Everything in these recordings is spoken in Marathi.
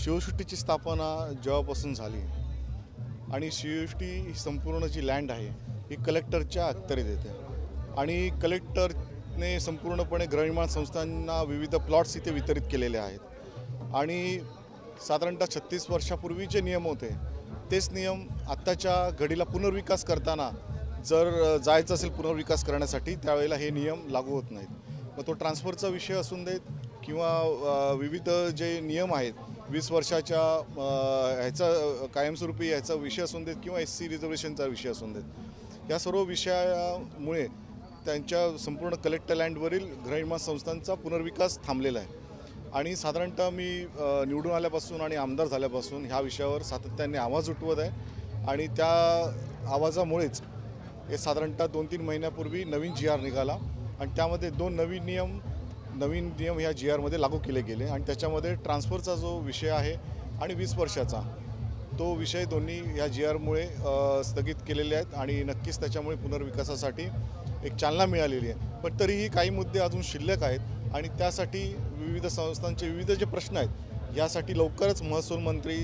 शिवसृष्टीची स्थापना जेव्हापासून झाली आणि शिवसृष्टी ही संपूर्ण जी लँड आहे ही कलेक्टरच्या अखत्यारीत येते आणि कलेक्टरने संपूर्णपणे गृहनिर्माण संस्थांना विविध प्लॉट्स इथे वितरित केलेले आहेत आणि साधारणतः 36 वर्षापूर्वी जे नियम होते तेच नियम आत्ताच्या घडीला पुनर्विकास करताना जर जायचं असेल पुनर्विकास करण्यासाठी त्यावेळेला हे नियम लागू होत नाहीत। मग तो ट्रान्सफरचा विषय असून देत किंवा विविध जे नियम आहेत 20 वर्षाच्या ह्याचा कायमस्वरूपी ह्याचा विषय असून देत किंवा SC रिझर्वेशनचा विषय असून देत, या सर्व विषयामुळे त्यांच्या संपूर्ण कलेक्टर लँडवरील गृहनिर्माण संस्थांचा पुनर्विकास थांबलेला आहे आणि साधारणतः मी निवडून आल्यापासून आणि आमदार झाल्यापासून ह्या विषयावर सातत्याने आवाज उठवत आहे आणि त्या आवाजामुळेच हे साधारणतः 2-3 महिन्यापूर्वी नवीन GR निघाला आणि त्यामध्ये 2 नवीन नियम ह्या GRमध्ये लागू केले गेले आणि त्याच्यामध्ये ट्रान्सफरचा जो विषय आहे आणि 20 वर्षाचा तो विषय दोन्ही ह्या GRमुळे स्थगित केलेले आहेत आणि नक्कीच त्याच्यामुळे पुनर्विकासासाठी एक चालना मिळालेली आहे। पण तरीही काही मुद्दे अजून शिल्लक आहेत आणि त्यासाठी विविध संस्थांचे विविध जे प्रश्न आहेत यासाठी लवकरच महसूल मंत्री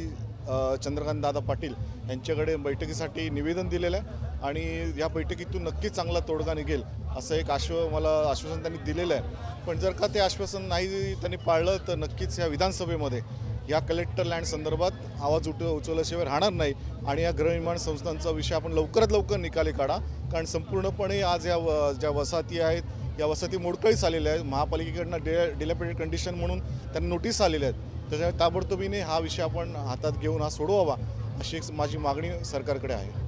चंद्रकांत दादा पाटील यांच्याकडे बैठकीसाठी निवेदन दिलेलं आहे आणि या बैठकीतून नक्कीच चांगला तोडगा निघेल असं एक मला आश्वासन त्यांनी दिलेलं आहे। पण जर का ते आश्वासन नाही त्यांनी पाळलं तर नक्कीच ह्या विधानसभेमध्ये या कलेक्टर लँड संदर्भात आवाज उचवल्याशिवाय राहणार नाही आणि या गृहनिर्माण संस्थांचा विषय आपण लवकरात लवकर निकाली काढा, कारण संपूर्णपणे आज या ज्या वसाहती आहेत या वसाहती मोडकळीस आलेल्या आहेत। महापालिकेकडनं डिलॅपिडेटेड कंडिशन म्हणून त्यांना नोटीस आलेल्या आहेत, त्याच्यामुळे ताबडतोबीने हा विषय आपण हातात घेऊन हा सोडवावा अशी माझी मागणी सरकारकडे आहे।